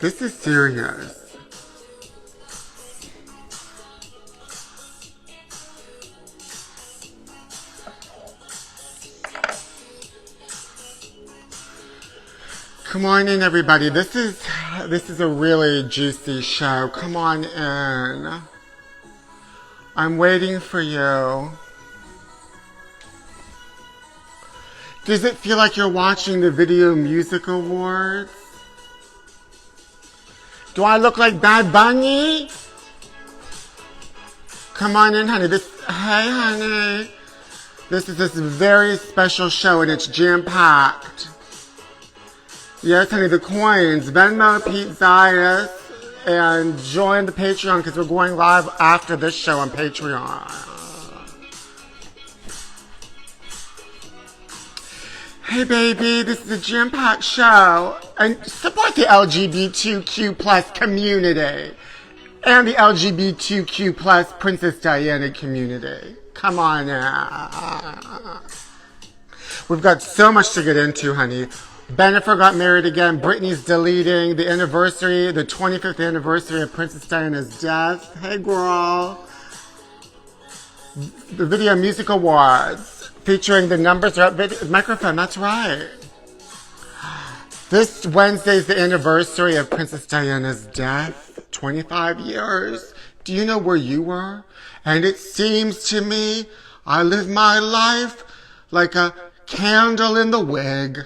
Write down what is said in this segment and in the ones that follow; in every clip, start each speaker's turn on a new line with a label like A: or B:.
A: This is serious. Come on in, everybody. This is a really juicy show. Come on in. I'm waiting for you. Does it feel like you're watching the Video Music Awards? Do I look like Bad Bunny? Come on in, honey. Hey, honey. This is this very special show, and it's jam-packed. Yes, honey, the coins. Venmo, Pete Zayas, and join the Patreon because we're going live after this show on Patreon. Hey, baby, this is a jam-packed show. And support the LGBTQ plus community and the LGBTQ plus Princess Diana community. Come on now. We've got so much to get into, honey. Bennifer got married again. Britney's deleting the anniversary, the 25th anniversary of Princess Diana's death. Hey, girl. The Video Music Awards featuring the numbers are up. Microphone, that's right. This Wednesday is the anniversary of Princess Diana's death. 25 years. Do you know where you were? And it seems to me I live my life like a candle in the wig.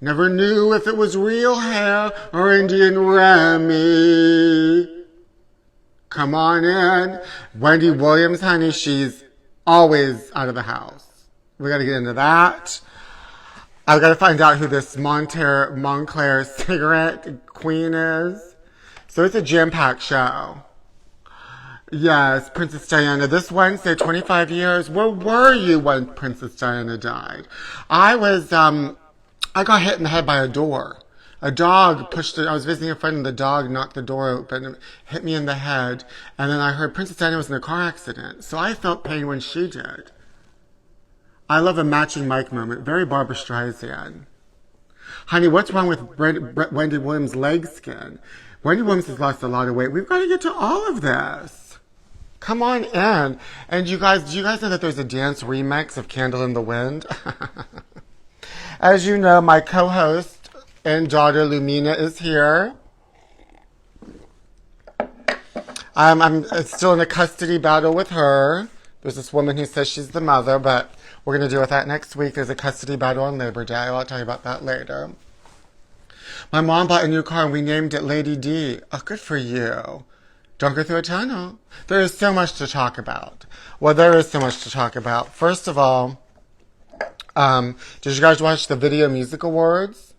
A: Never knew if it was real hair or Indian Remy. Come on in. Wendy Williams, honey, she's always out of the house. We got to get into that. I've got to find out who this Montclair cigarette queen is. So it's a jam-packed show. Yes, Princess Diana. This Wednesday, 25 years. Where were you when Princess Diana died? I got hit in the head by a door. A dog pushed it. I was visiting a friend and the dog knocked the door open and hit me in the head. And then I heard Princess Diana was in a car accident. So I felt pain when she did. I love a matching mic moment. Very Barbra Streisand. Honey, what's wrong with Wendy Williams' leg skin? Wendy Williams has lost a lot of weight. We've got to get to all of this. Come on in. And do you guys know that there's a dance remix of Candle in the Wind? As you know, my co-host and daughter Lumina is here. I'm still in a custody battle with her. There's this woman who says she's the mother, but we're going to deal with that next week. There's a custody battle on Labor Day. I'll tell you about that later. My mom bought a new car and we named it Lady D. Oh, good for you. Don't go through a tunnel. There is so much to talk about. Well, there is so much to talk about. First of all, did you guys watch the Video Music Awards?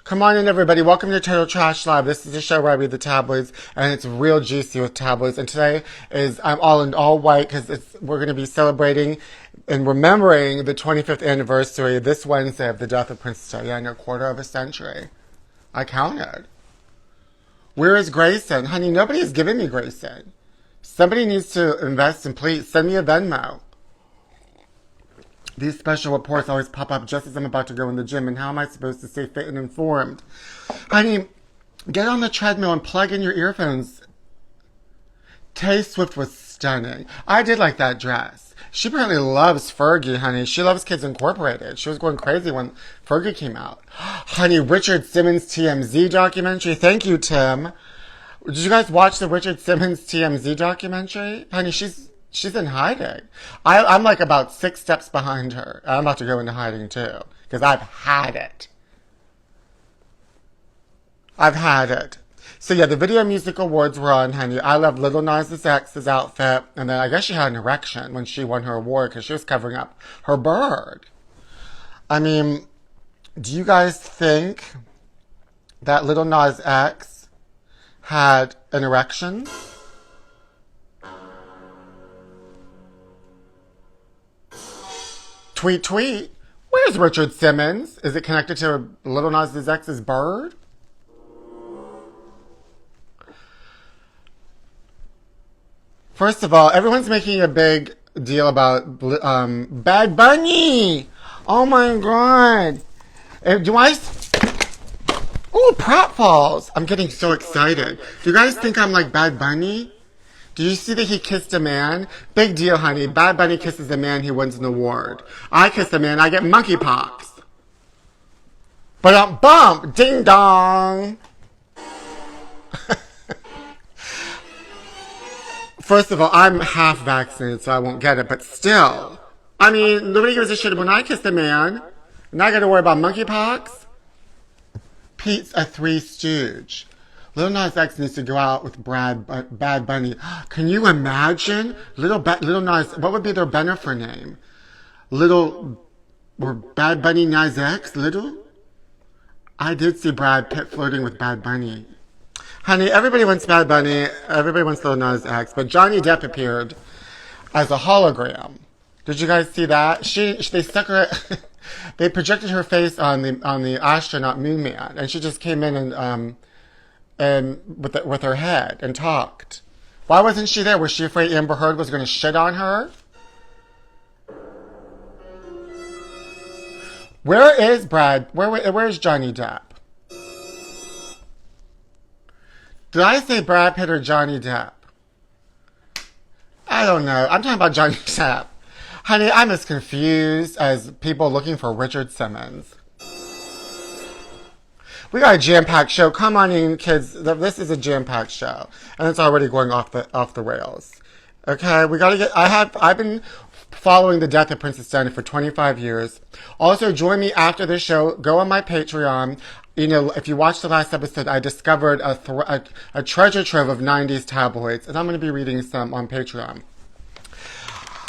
A: Come on in, everybody. Welcome to Total Trash Live. This is a show where I read the tabloids, and it's real juicy with tabloids. And today I'm all in all white because we're going to be celebrating and remembering the 25th anniversary this Wednesday of the death of Princess Diana, a quarter of a century. I counted. Where is Grayson? Honey, nobody is giving me Grayson. Somebody needs to invest and please send me a Venmo. These special reports always pop up just as I'm about to go in the gym, and how am I supposed to stay fit and informed? Honey, get on the treadmill and plug in your earphones. Tay Swift was stunning. I did like that dress. She apparently loves Fergie, honey. She loves Kids Incorporated. She was going crazy when Fergie came out. Honey, Richard Simmons TMZ documentary. Thank you, Tim. Did you guys watch the Richard Simmons TMZ documentary? Honey, she's in hiding. I'm like about 6 steps behind her. I'm about to go into hiding too. Because I've had it. I've had it. So yeah, the Video Music Awards were on, honey. I love Lil Nas X's outfit. And then I guess she had an erection when she won her award because she was covering up her bird. I mean, do you guys think that Lil Nas X had an erection? Tweet, tweet. Where's Richard Simmons? Is it connected to Lil Nas X's bird? First of all, everyone's making a big deal about Bad Bunny. Oh my God. Do I... Ooh, Ooh, pratfalls. I'm getting so excited. Do you guys think I'm like Bad Bunny? Did you see that he kissed a man? Big deal, honey. Bad Bunny kisses a man, he wins an award. I kiss a man, I get monkeypox. But bump, ding dong. First of all, I'm half vaccinated, so I won't get it, but still. I mean, nobody gives a shit when I kiss a man. And I gotta worry about monkeypox. Pete's a three stooge. Lil Nas X needs to go out with Bad Bunny. Can you imagine? Little Nas, what would be their Bennifer name? Or Bad Bunny Nas X? Little? I did see Brad Pitt flirting with Bad Bunny. Honey, everybody wants Bad Bunny, everybody wants Lil Nas X, but Johnny Depp appeared as a hologram. Did you guys see that? They stuck her, they projected her face on the astronaut Moon Man, and she just came in and with her head and talked. Why wasn't she there? Was she afraid Amber Heard was going to shit on her? Where is Brad? Where's Johnny Depp? Did I say Brad Pitt or Johnny Depp? I don't know. I'm talking about Johnny Depp. Honey, I'm as confused as people looking for Richard Simmons. We got a jam-packed show. Come on in, kids. This is a jam-packed show, and it's already going off the rails. Okay, we gotta get. I've been following the death of Princess Diana for 25 years. Also, join me after the show. Go on my Patreon. You know, if you watched the last episode, I discovered a treasure trove of 90s tabloids, and I'm going to be reading some on Patreon.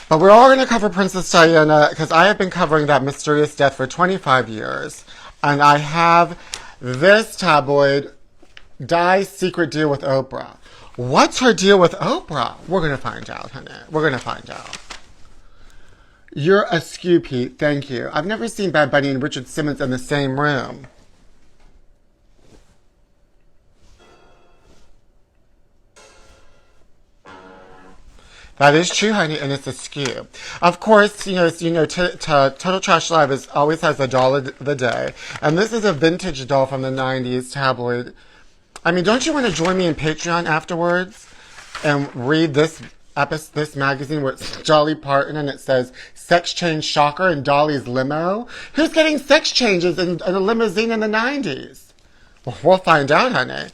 A: But we're all going to cover Princess Diana because I have been covering that mysterious death for 25 years, and I have this tabloid, Di's secret deal with Oprah. What's her deal with Oprah? We're going to find out, honey. We're going to find out. You're askew, Pete. Thank you. I've never seen Bad Bunny and Richard Simmons in the same room. That is true, honey, and it's askew. Of course, Total Trash Live always has a doll of the day, and this is a vintage doll from the 90s tabloid. I mean, don't you want to join me in Patreon afterwards and read this magazine where it's Dolly Parton and it says sex change shocker in Dolly's limo? Who's getting sex changes in a limousine in the 90s? Well, we'll find out, honey.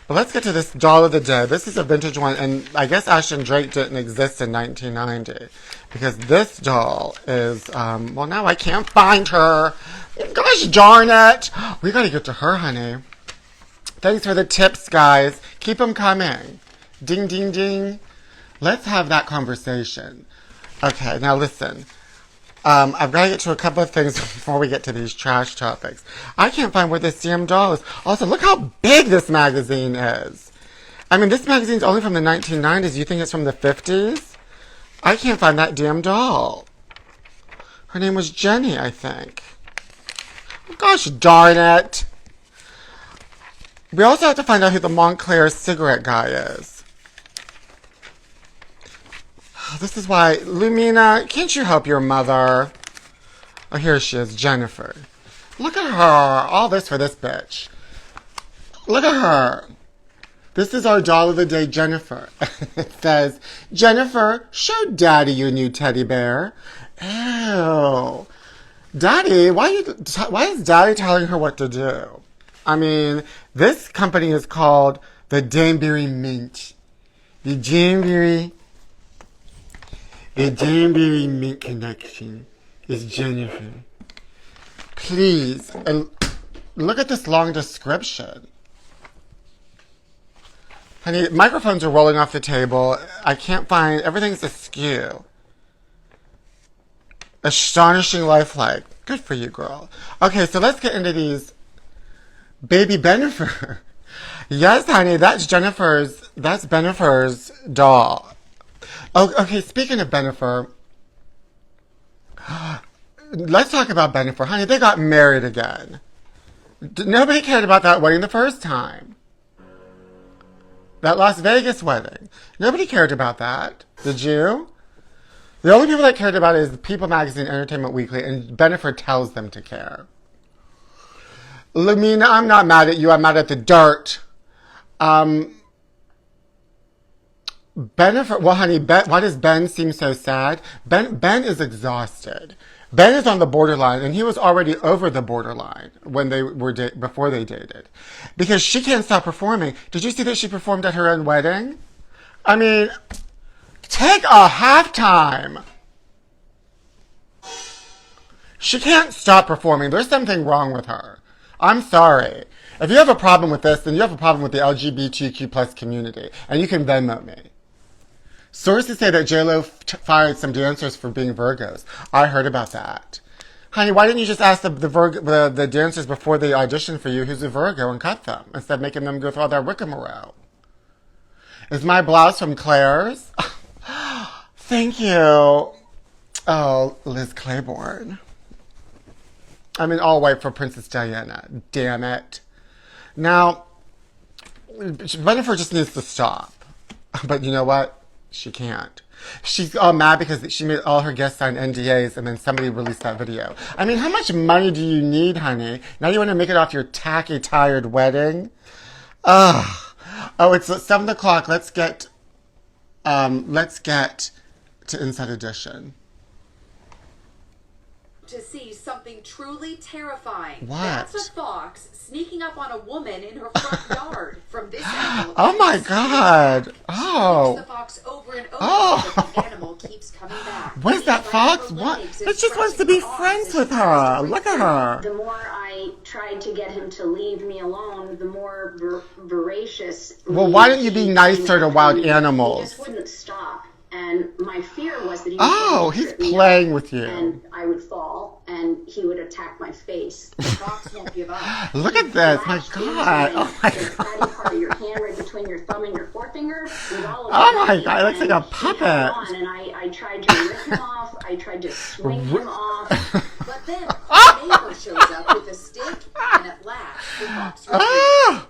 A: But let's get to this doll of the day. This is a vintage one, and I guess Ashton Drake didn't exist in 1990 because this doll is, well, now I can't find her. Gosh darn it. We gotta get to her, honey. Thanks for the tips, guys. Keep them coming. Ding, ding, ding. Let's have that conversation. Okay, now listen. I've got to get to a couple of things before we get to these trash topics. I can't find where this damn doll is. Also, look how big this magazine is. I mean, this magazine's only from the 1990s. You think it's from the 50s? I can't find that damn doll. Her name was Jenny, I think. Gosh darn it. We also have to find out who the Montclair cigarette guy is. This is why, Lumina, can't you help your mother? Oh, here she is, Bennifer. Look at her. All this for this bitch. Look at her. This is our doll of the day, Bennifer. It says, Bennifer, show Daddy your new teddy bear. Ew. Daddy, why is Daddy telling her what to do? I mean, this company is called the Danbury Mint. The Danbury Mint Connection is Bennifer. Please, look at this long description. Honey, microphones are rolling off the table. I can't find, everything's askew. Astonishing lifelike. Good for you, girl. Okay, so let's get into these. Baby Bennifer. Yes, honey, that's Bennifer's doll. Oh, okay, speaking of Bennifer, let's talk about Bennifer. Honey, they got married again. Nobody cared about that wedding the first time. That Las Vegas wedding. Nobody cared about that. Did you? The only people that cared about it is the People Magazine, Entertainment Weekly, and Bennifer tells them to care. Lamina, I'm not mad at you. I'm mad at the dirt. Um, Bennifer, well, honey, why does Ben seem so sad? Ben is exhausted. Ben is on the borderline, and he was already over the borderline when they were before they dated, because she can't stop performing. Did you see that she performed at her own wedding? I mean, take a halftime. She can't stop performing. There's something wrong with her. I'm sorry. If you have a problem with this, then you have a problem with the LGBTQ plus community, and you can Venmo me. Sources say that JLo fired some dancers for being Virgos. I heard about that. Honey, why didn't you just ask the dancers before they auditioned for you who's a Virgo and cut them, instead of making them go through all that rigmarole? Is my blouse from Claire's? Thank you. Oh, Liz Claiborne. I'm in all white for Princess Diana. Damn it. Now, Bennifer just needs to stop. But you know what? She can't. She's all mad because she made all her guests sign NDAs and then somebody released that video. I mean, how much money do you need, honey? Now you want to make it off your tacky, tired wedding? Ugh. Oh, it's 7 o'clock. Let's get to Inside Edition.
B: To see something truly terrifying.
A: What?
B: That's a fox sneaking up on a woman in her front yard from this angle.
A: Oh my God. Oh.
B: The fox over and over, but the animal keeps coming back.
A: What is that fox? What? It just wants to be friends with her. Look at her.
C: The more I tried to get him to leave me alone, the more voracious.
A: Well, why don't you be nicer to wild animals?
C: He just wouldn't stop. And my fear was that he
A: would he's playing with you.
C: And I would fall, and he would attack my face.
B: The fox won't give up.
A: Look at this. My God. Oh, my
C: God. The fatty part of your hand right between your thumb and your forefinger.
A: Oh, my God. It looks like a puppet.
C: And I tried to rip him off. I tried to swing him off.
B: But then the neighbor shows up with a stick, and at last the fox
A: oh,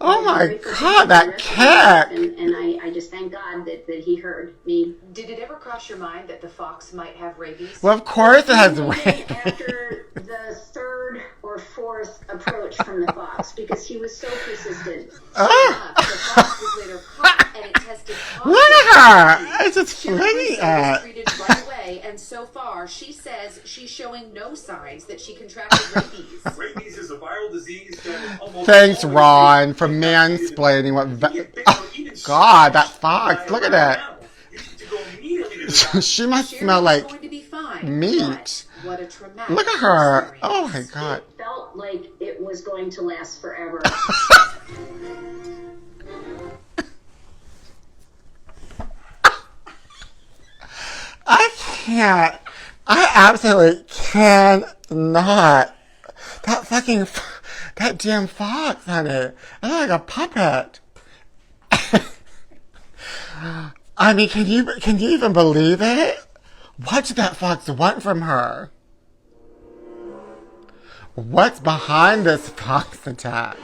A: my God. That cat.
C: And I just thank God that he heard me.
B: Did it ever cross your mind that the fox might have rabies?
A: Well, of course it has rabies.
C: After the third or fourth approach from the fox, because he was so persistent.
B: The fox was later caught, and it tested positive.
A: Look at her. It's just flinging
B: was treated right away, and so far, she says she's showing no signs that she contracted rabies.
D: Rabies is a viral disease that is almost...
A: Thanks, Ron, for mansplaining what... Oh, God, that fox. Look at that. She must smell like meat.
B: What a traumatic
A: Look at her.
B: Experience.
A: Oh my God.
C: It felt like it was going to last forever.
A: I can't. I absolutely cannot. That damn fox, honey. It's like a puppet. I mean, can you even believe it? What did that fox want from her? What's behind this fox attack?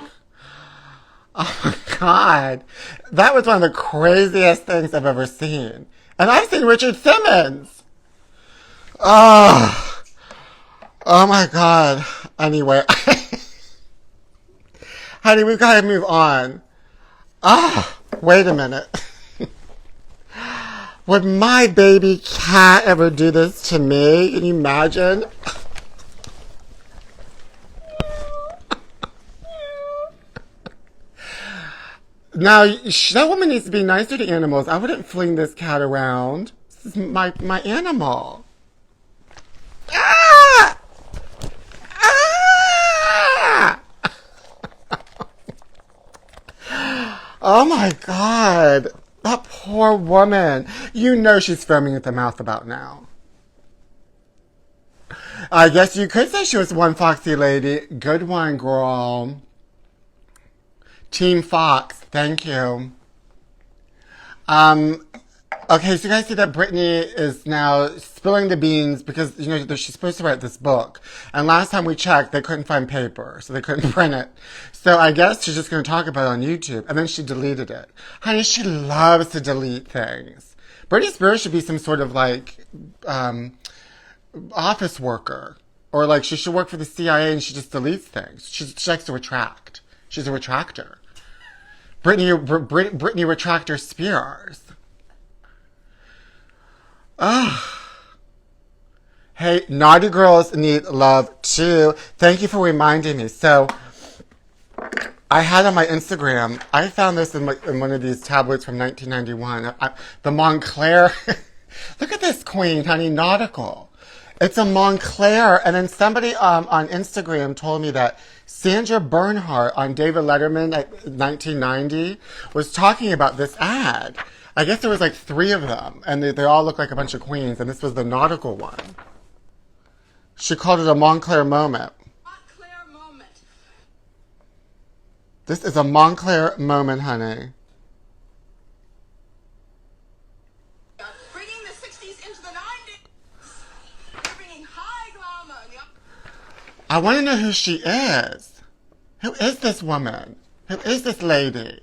A: Oh my God. That was one of the craziest things I've ever seen. And I've seen Richard Simmons. Oh my God. Anyway. Honey, we've got to move on. Wait a minute. Would my baby cat ever do this to me? Can you imagine? Now, that woman needs to be nicer to animals. I wouldn't fling this cat around. This is my animal. Ah! Ah! Oh my God. That poor woman. You know she's foaming at the mouth about now. I guess you could say she was one foxy lady. Good one, girl. Team Fox. Thank you. Okay, so you guys see that Britney is now spilling the beans because, you know, she's supposed to write this book. And last time we checked, they couldn't find paper, so they couldn't print it. So I guess she's just going to talk about it on YouTube. And then she deleted it. Honey, she loves to delete things. Britney Spears should be some sort of, like, office worker. Or like she should work for the CIA and she just deletes things. She likes to retract. She's a retractor. Britney Retractor Spears. Ugh. Hey, naughty girls need love too. Thank you for reminding me. So, I had on my Instagram, I found this in one of these tabloids from 1991. The Montclair. Look at this queen, honey, nautical. It's a Montclair. And then somebody on Instagram told me that Sandra Bernhardt on David Letterman at 1990 was talking about this ad. I guess there was like 3 of them, and they all look like a bunch of queens, and this was the nautical one. She called it a Montclair moment.
E: Montclair moment.
A: This is a Montclair moment, honey.
E: Bringing the 60s into the 90s. You're bringing high glamour.
A: I want to know who she is. Who is this woman? Who is this lady?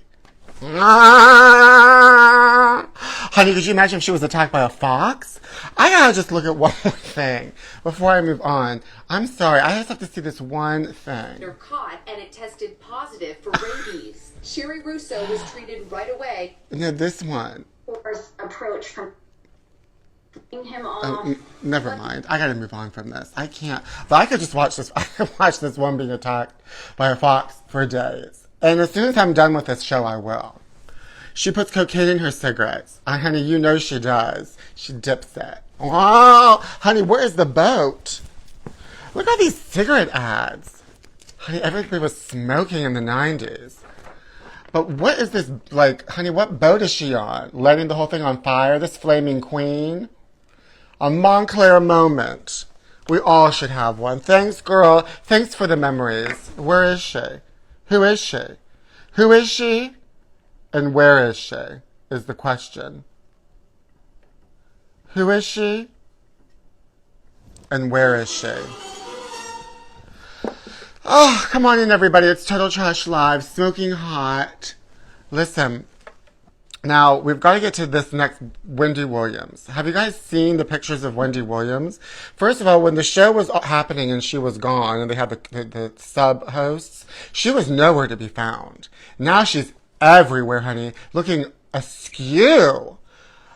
A: Honey, could you imagine if she was attacked by a fox? I gotta just look at one more thing before I move on. I'm sorry, I just have to see this one thing.
B: They're caught and it tested positive for rabies. Sherry Russo was treated right away.
A: No, this one.
C: Force approach from him off.
A: Never mind. I gotta move on from this. I can't. But I could just watch this. I could watch this one being attacked by a fox for days. And as soon as I'm done with this show, I will. She puts cocaine in her cigarettes. Honey, you know she does. She dips it. Oh, honey, where is the boat? Look at these cigarette ads. Honey, everybody was smoking in the 90s. But what is this, like, honey, what boat is she on? Lighting the whole thing on fire? This flaming queen? A Montclair moment. We all should have one. Thanks, girl. Thanks for the memories. Where is she? Who is she? Who is she? And where is she? Is the question. Who is she? And where is she? Oh, come on in, everybody. It's Total Trash Live, smoking hot. Listen, now we've got to get to this next Wendy Williams. Have you guys seen the pictures of Wendy Williams? First of all, when the show was happening and she was gone and they had the sub-hosts, she was nowhere to be found. Now she's everywhere, honey, looking askew.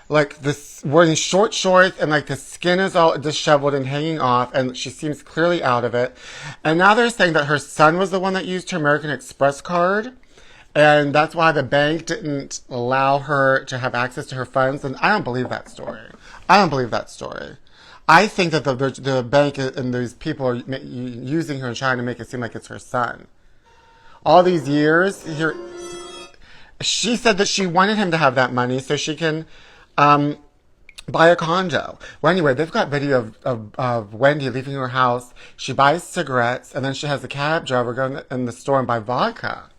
A: Like this, wearing short shorts and like the skin is all disheveled and hanging off, and she seems clearly out of it. And now they're saying that her son was the one that used her American Express card, and that's why the bank didn't allow her to have access to her funds. And I don't believe that story. I don't believe that story. I think that the bank and these people are using her and trying to make it seem like it's her son. All these years, she said that she wanted him to have that money so she can buy a condo. Well, anyway, they've got video of Wendy leaving her house. She buys cigarettes, and then she has a cab driver go in the store and buy vodka.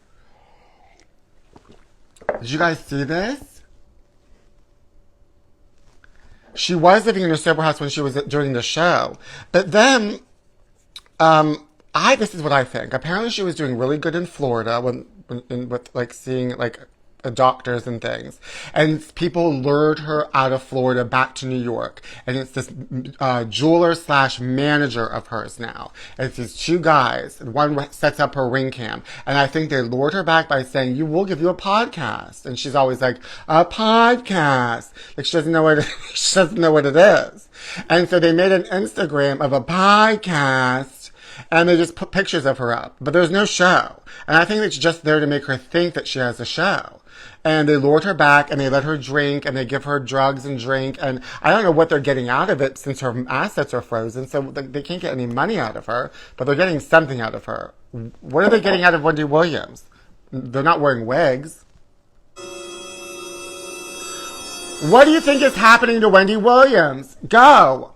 A: Did you guys see this? She was living in a sober house when she was during the show. But then, this is what I think. Apparently she was doing really good in Florida with like seeing like doctors and things. And people lured her out of Florida back to New York. And it's this jeweler / manager of hers now. And it's these 2 guys. One sets up her ring cam. And I think they lured her back by saying, we'll give you a podcast. And she's always like, a podcast. Like she doesn't know what it is. And so they made an Instagram of a podcast. And they just put pictures of her up. But there's no show. And I think it's just there to make her think that she has a show. And they lured her back, and they let her drink, and they give her drugs and drink. And I don't know what they're getting out of it since her assets are frozen, so they can't get any money out of her. But they're getting something out of her. What are they getting out of Wendy Williams? They're not wearing wigs. What do you think is happening to Wendy Williams? Go!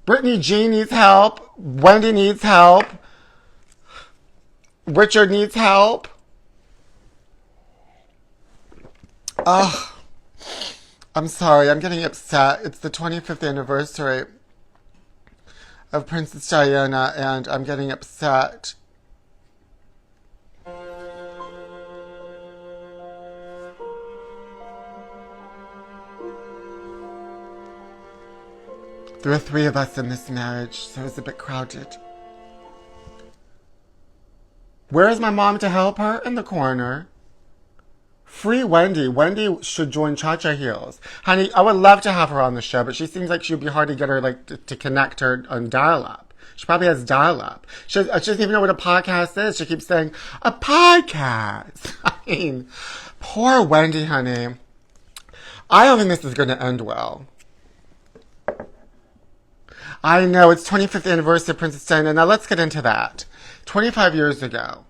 A: Britney Jean needs help. Wendy needs help. Richard needs help. Oh, I'm sorry. I'm getting upset. It's the 25th anniversary of Princess Diana, and I'm getting upset. There are 3 of us in this marriage, so it's a bit crowded. Where is my mom to help her? In the corner. Free Wendy. Wendy should join Cha-Cha Heels. Honey, I would love to have her on the show, but she seems like she would be hard to get her to connect her on dial-up. She probably has dial-up. She doesn't even know what a podcast is. She keeps saying, a podcast. I mean, poor Wendy, honey. I don't think this is going to end well. I know, it's 25th anniversary of Princess Diana. Now let's get into that. 25 years ago,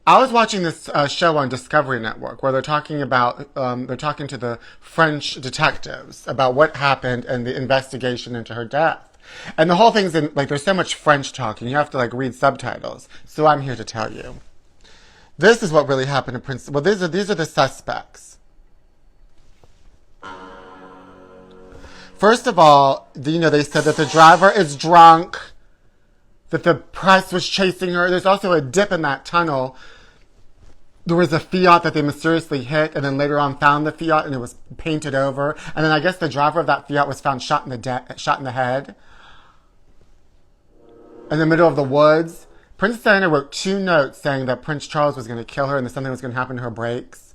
A: I was watching this show on Discovery Network where they're talking to the French detectives about what happened and the investigation into her death. And the whole thing's in, there's so much French talking, you have to, read subtitles. So I'm here to tell you. This is what really happened to Princess... Well, these are the suspects. First of all, they said that the driver is drunk, that the press was chasing her. There's also a dip in that tunnel. There was a Fiat that they mysteriously hit, and then later on found the Fiat, and it was painted over. And then I guess the driver of that Fiat was found shot in the head, in the middle of the woods. Princess Diana wrote 2 notes saying that Prince Charles was going to kill her and that something was going to happen to her brakes.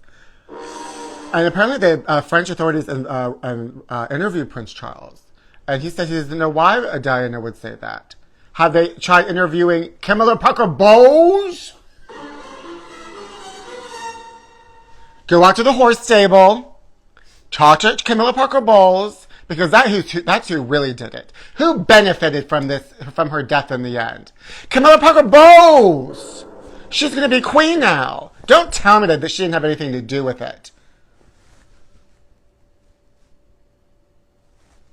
A: And apparently the French authorities interviewed Prince Charles. And he said he doesn't know why Diana would say that. Have they tried interviewing Camilla Parker Bowles? Go out to the horse stable. Talk to Camilla Parker Bowles. Because that's who really did it. Who benefited from her death in the end? Camilla Parker Bowles! She's going to be queen now. Don't tell me that she didn't have anything to do with it.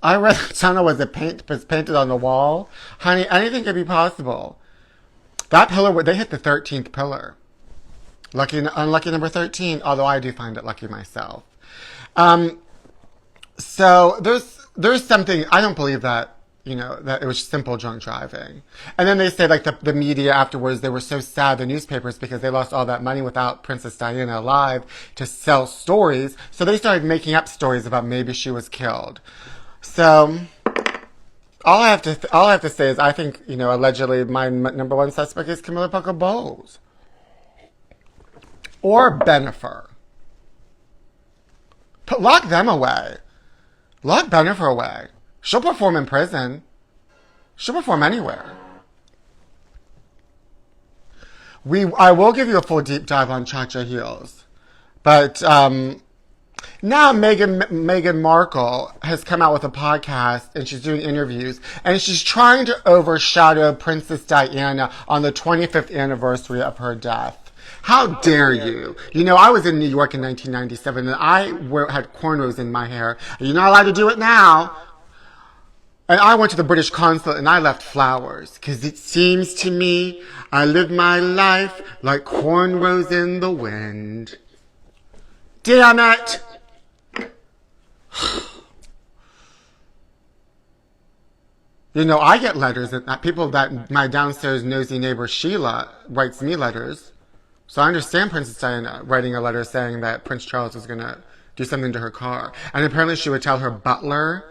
A: I read the tunnel was painted on the wall. Honey, anything could be possible. That pillar, they hit the 13th pillar. Unlucky number 13, although I do find it lucky myself. So there's something, I don't believe that, that it was simple drunk driving. And then they say the media afterwards, they were so sad, the newspapers, because they lost all that money without Princess Diana alive to sell stories. So they started making up stories about maybe she was killed. So, all I have to say is I think, allegedly my number 1 suspect is Camilla Parker Bowles. Or Bennifer. But lock them away. Lock Bennifer away. She'll perform in prison. She'll perform anywhere. I will give you a full deep dive on Cha-Cha Heels. But, now Meghan Markle has come out with a podcast and she's doing interviews and she's trying to overshadow Princess Diana on the 25th anniversary of her death. How dare you? I was in New York in 1997 and I had cornrows in my hair. You're not allowed to do it now. And I went to the British consulate and I left flowers because it seems to me I live my life like cornrows in the wind. Damn it! I get letters that people that my downstairs nosy neighbor Sheila writes me letters. So I understand Princess Diana writing a letter saying that Prince Charles was going to do something to her car. And apparently she would tell her butler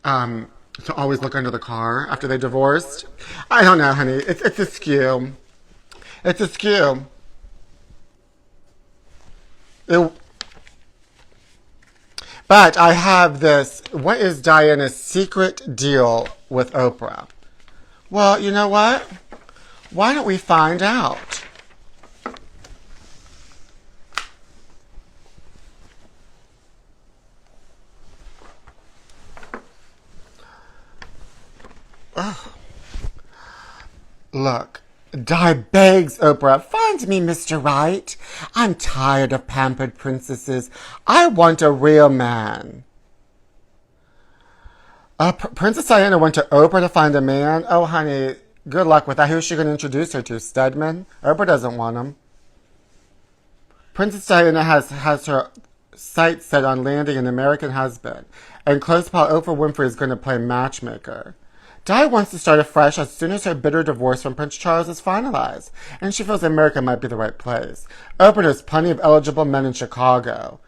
A: to always look under the car after they divorced. I don't know, honey. It's a skew. It's a skew. But I have this. What is Diana's secret deal with Oprah? Well, you know what? Why don't we find out? Oh. Look, Di begs Oprah, find me Mr. Right. I'm tired of pampered princesses. I want a real man. Princess Diana went to Oprah to find a man? Oh, honey, good luck with that. Who's she going to introduce her to? Stedman? Oprah doesn't want him. Princess Diana has her sights set on landing an American husband. And close pal Oprah Winfrey is going to play matchmaker. Di wants to start afresh as soon as her bitter divorce from Prince Charles is finalized, and she feels America might be the right place. Oprah knows plenty of eligible men in Chicago.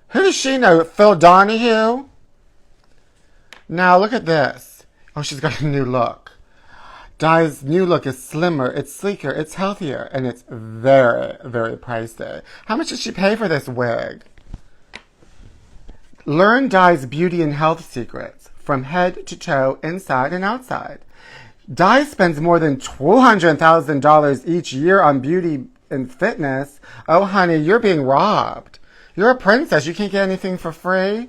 A: Who does she know? Phil Donahue? Now, look at this. Oh, she's got a new look. Di's new look is slimmer, it's sleeker, it's healthier, and it's very, very pricey. How much did she pay for this wig? Learn Di's beauty and health secrets from head to toe, inside and outside. Di spends more than $200,000 each year on beauty and fitness. Oh, honey, you're being robbed. You're a princess. You can't get anything for free.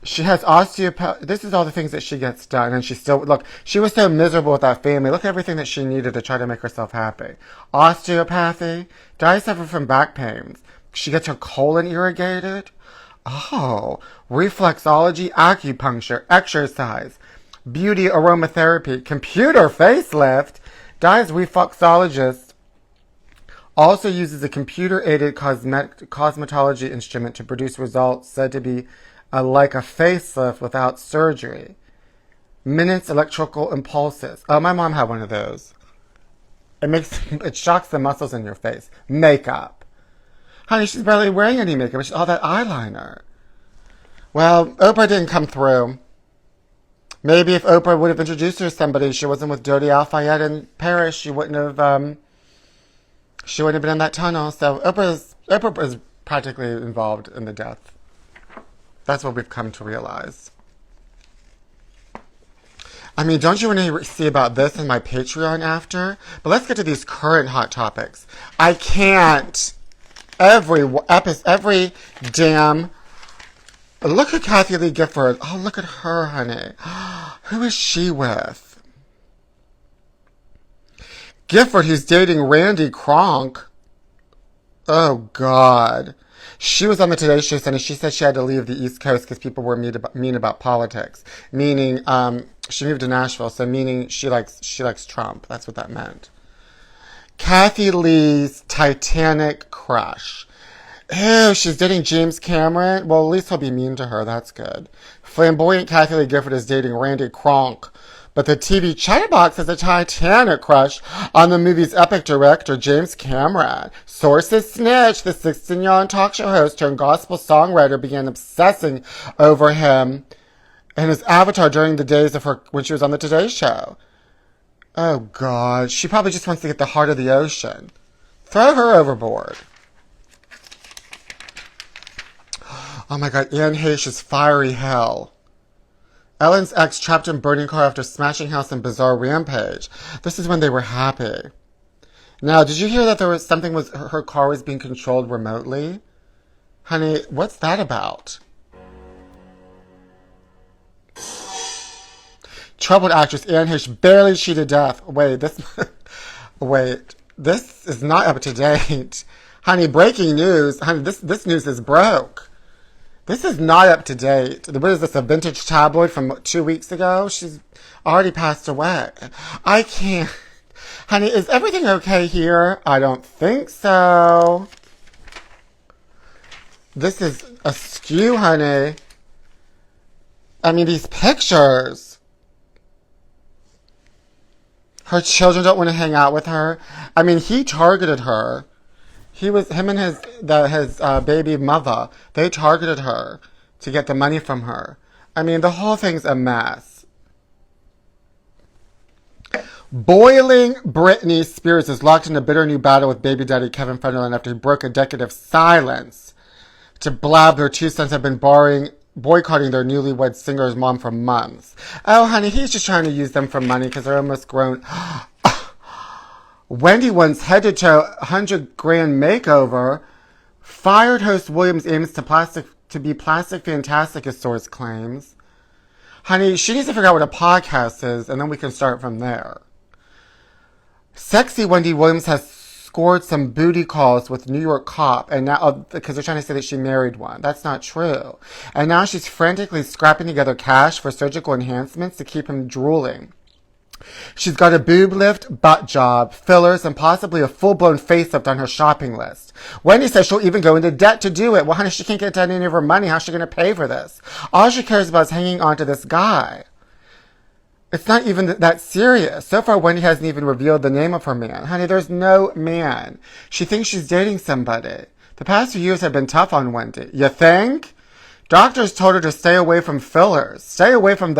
A: She has osteopathy. This is all the things that she gets done. And she still, look, she was so miserable with that family. Look at everything that she needed to try to make herself happy. Osteopathy. Di suffers from back pains. She gets her colon irrigated. Oh, reflexology, acupuncture, exercise, beauty aromatherapy, computer facelift. Di's reflexologist also uses a computer-aided cosmetology instrument to produce results said to be like a facelift without surgery. Minutes electrical impulses. Oh, my mom had one of those. It shocks the muscles in your face. Makeup. Honey, she's barely wearing any makeup. It's all that eyeliner. Well, Oprah didn't come through. Maybe if Oprah would have introduced her to somebody, she wasn't with Dodi Al-Fayed in Paris, she wouldn't have been in that tunnel. So Oprah is practically involved in the death. That's what we've come to realize. I mean, don't you want to see about this in my Patreon after? But let's get to these current hot topics. I can't. Every damn... Look at Kathy Lee Gifford. Oh, look at her, honey. Who is she with? Gifford, who's dating Randy Kronk. Oh, God. She was on the Today Show, and she said she had to leave the East Coast because people were mean about politics. Meaning, she moved to Nashville, so meaning she likes Trump. That's what that meant. Kathy Lee's Titanic crush. Ew, she's dating James Cameron? Well, at least he'll be mean to her. That's good. Flamboyant Kathy Lee Gifford is dating Randy Kronk. But the TV chatterbox has a Titanic crush on the movie's epic director, James Cameron. Sources snitch. The 16-year-old talk show host turned gospel songwriter began obsessing over him and his avatar during the days of her when she was on the Today Show. Oh, God. She probably just wants to get the heart of the ocean. Throw her overboard. Oh, my God. Anne Heche's fiery hell. Ellen's ex trapped in burning car after smashing house in bizarre rampage. This is when they were happy. Now, did you hear that her car was being controlled remotely? Honey, what's that about? Troubled actress Anne Heche barely cheated death. Wait, this is not up to date. Honey, breaking news. Honey, this news is broke. This is not up to date. What is this, a vintage tabloid from 2 weeks ago? She's already passed away. I can't. Honey, is everything okay here? I don't think so. This is askew, honey. I mean, these pictures. Her children don't want to hang out with her. I mean, he targeted her. Him and his baby mother, they targeted her to get the money from her. I mean, the whole thing's a mess. Boiling Britney Spears is locked in a bitter new battle with baby daddy Kevin Federline after he broke a decade of silence to blab their two sons have been boycotting their newlywed singer's mom for months. Oh, honey, he's just trying to use them for money because they're almost grown. Wendy once head-to-toe $100,000 makeover. Fired host Williams aims to be plastic fantastic, his source claims. Honey, she needs to figure out what a podcast is, and then we can start from there. Sexy Wendy Williams has scored some booty calls with New York cop, and now because they're trying to say that she married one. That's not true. And now she's frantically scrapping together cash for surgical enhancements to keep him drooling. She's got a boob lift, butt job, fillers, and possibly a full-blown facelift on her shopping list. Wendy says she'll even go into debt to do it. Well, honey, she can't get any of her money. How's she going to pay for this? All she cares about is hanging on to this guy. It's not even that serious. So far, Wendy hasn't even revealed the name of her man. Honey, there's no man. She thinks she's dating somebody. The past few years have been tough on Wendy. You think? Doctors told her to stay away from fillers, stay away from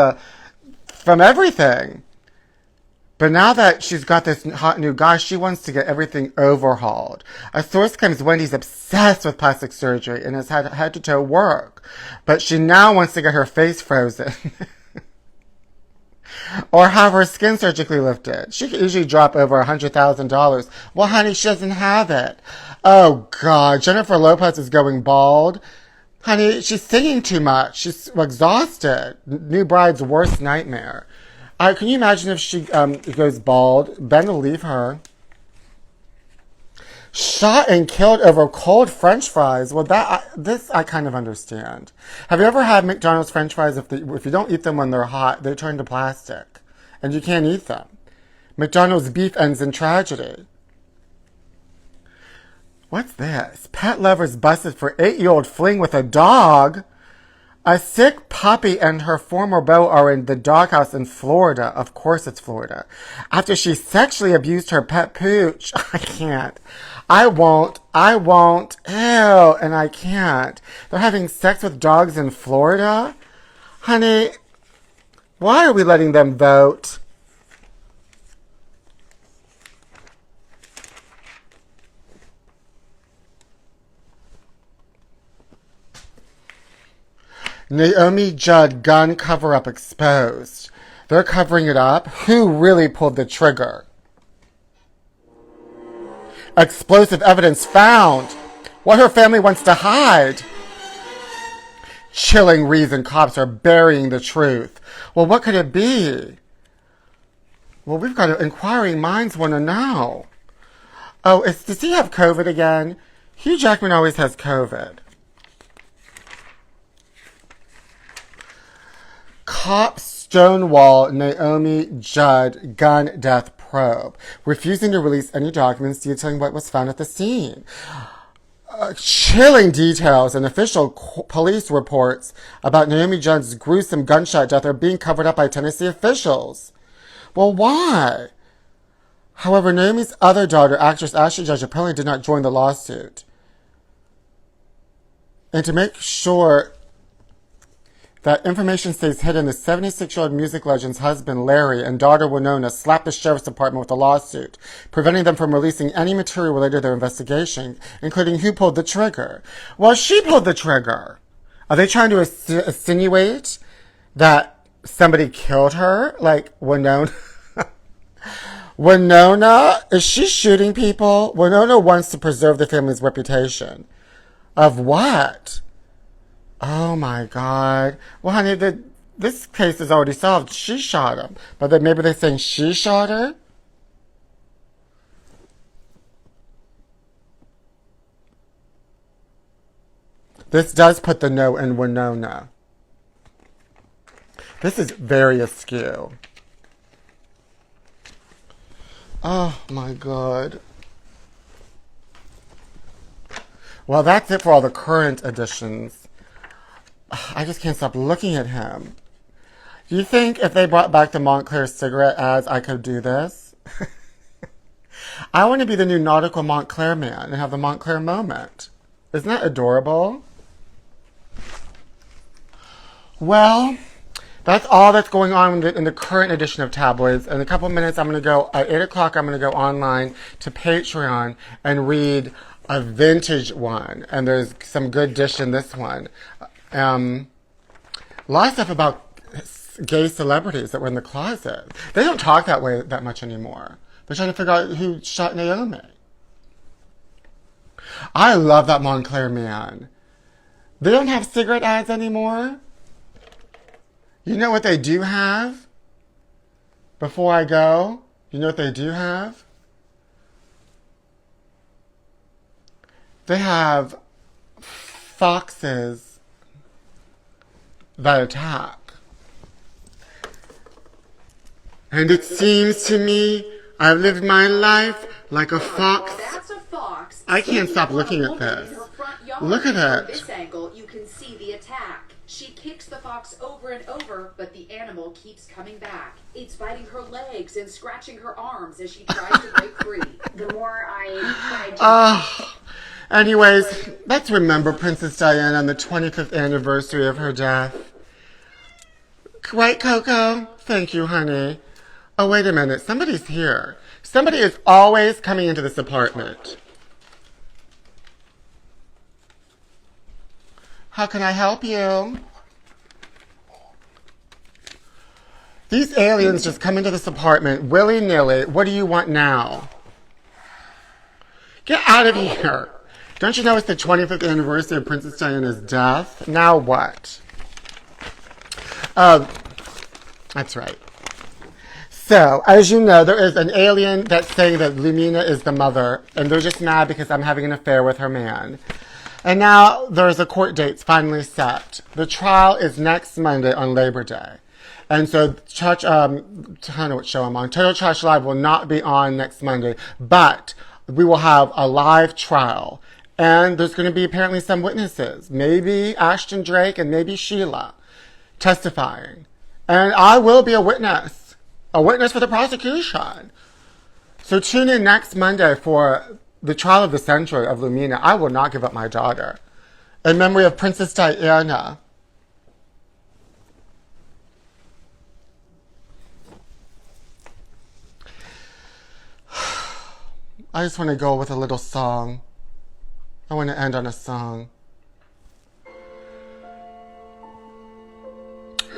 A: everything. But now that she's got this hot new guy, she wants to get everything overhauled. A source claims Wendy's obsessed with plastic surgery and has had head-to-toe work. But she now wants to get her face frozen. Or have her skin surgically lifted. She could usually drop over $100,000. Well, honey, she doesn't have it. Oh, God. Jennifer Lopez is going bald. Honey, she's singing too much. She's exhausted. New bride's worst nightmare. Can you imagine if she goes bald? Ben will leave her. Shot and killed over cold French fries. Well, this I kind of understand. Have you ever had McDonald's French fries? If you don't eat them when they're hot, they turn to plastic, and you can't eat them. McDonald's beef ends in tragedy. What's this? Pet lovers busted for 8-year-old fling with a dog. A sick puppy and her former beau are in the doghouse in Florida. Of course it's Florida. After she sexually abused her pet pooch. I can't. I won't. Ew, and I can't. They're having sex with dogs in Florida? Honey, why are we letting them vote? Naomi Judd gun cover-up exposed. They're covering it up. Who really pulled the trigger? Explosive evidence found. What her family wants to hide. Chilling reason cops are burying the truth. Well, what could it be? Well, we've got inquiring minds want to know. Oh, does he have COVID again? Hugh Jackman always has COVID. Cops stonewall Naomi Judd gun death probe, refusing to release any documents detailing what was found at the scene. Chilling details and official police reports about Naomi Judd's gruesome gunshot death are being covered up by Tennessee officials. Well, why? However, Naomi's other daughter, actress Ashley Judd, apparently did not join the lawsuit. And to make sure that information stays hidden, the 76-year-old music legend's husband, Larry, and daughter, Winona, slapped the sheriff's department with a lawsuit, preventing them from releasing any material related to their investigation, including who pulled the trigger. Well, she pulled the trigger. Are they trying to insinuate that somebody killed her? Like Winona? Winona? Is she shooting people? Winona wants to preserve the family's reputation. Of what? Oh my God. Well, honey, this case is already solved. She shot him. But then maybe they're saying she shot her? This does put the no in Winona. This is very askew. Oh my God. Well, that's it for all the current editions. I just can't stop looking at him. Do you think if they brought back the Montclair cigarette ads, I could do this? I want to be the new nautical Montclair man and have the Montclair moment. Isn't that adorable? Well, that's all that's going on in the current edition of Tabloids. In a couple of minutes, I'm going to go, at 8 o'clock, I'm going to go online to Patreon and read a vintage one. And there's some good dish in this one. A lot of stuff about gay celebrities that were in the closet. They don't talk that much anymore. They're trying to figure out who shot Naomi. I love that Montclair man. They don't have cigarette ads anymore. You know what they do have? Before I go, you know what they do have? They have foxes that attack. And it seems to me I've lived my life like a fox.
B: That's a fox.
A: I can't stop looking at this. Look at
B: From
A: it.
B: this angle, you can see the attack. She kicks the fox over and over, but the animal keeps coming back. It's biting her legs and scratching her arms as she tries to break free.
C: The more I tried to...
A: Anyways, let's remember Princess Diana on the 25th anniversary of her death. Right, Coco? Thank you, honey. Oh, wait a minute. Somebody's here. Somebody is always coming into this apartment. How can I help you? These aliens just come into this apartment willy-nilly. What do you want now? Get out of here. Don't you know it's the 25th anniversary of Princess Diana's death? Now what? That's right. So, as you know, there is an alien that's saying that Lumina is the mother, and they're just mad because I'm having an affair with her man. And now there's a court date finally set. The trial is next Monday on Labor Day. And so, I don't know what show I'm on. Total Trash Live will not be on next Monday, but we will have a live trial. And there's going to be apparently some witnesses. Maybe Ashton Drake and maybe Sheila testifying. And I will be a witness for the prosecution. So tune in next Monday for the trial of the century of Lumina. I will not give up my daughter. In memory of Princess Diana. I just want to go with a little song. I want to end on a song.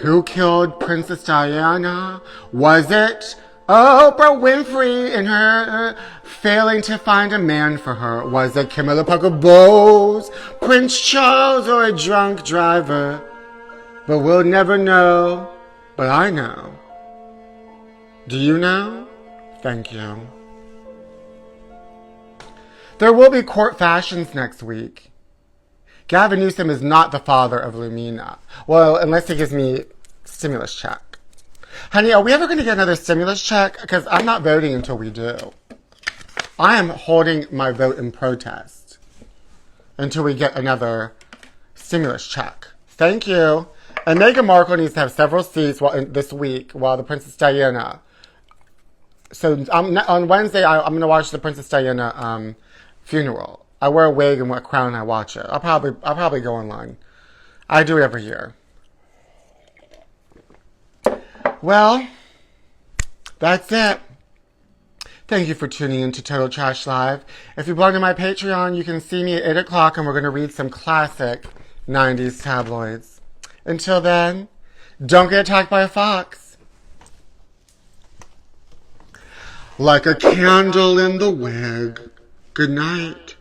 A: Who killed Princess Diana? Was it Oprah Winfrey in her failing to find a man for her? Was it Camilla Parker Bowles, Prince Charles, or a drunk driver? But we'll never know. But I know. Do you know? Thank you. There will be court fashions next week. Gavin Newsom is not the father of Lumina. Well, unless he gives me stimulus check. Honey, are we ever going to get another stimulus check? Because I'm not voting until we do. I am holding my vote in protest until we get another stimulus check. Thank you. And Meghan Markle needs to have several seats this week while the Princess Diana. So on Wednesday, I'm going to watch the Princess Diana funeral. I wear a wig and wear a crown and I watch it. I'll probably go online. I do it every year. Well, that's it. Thank you for tuning in to Total Trash Live. If you belong to my Patreon, you can see me at 8 o'clock and we're going to read some classic 90s tabloids. Until then, don't get attacked by a fox. Like a candle in the wig. Good night.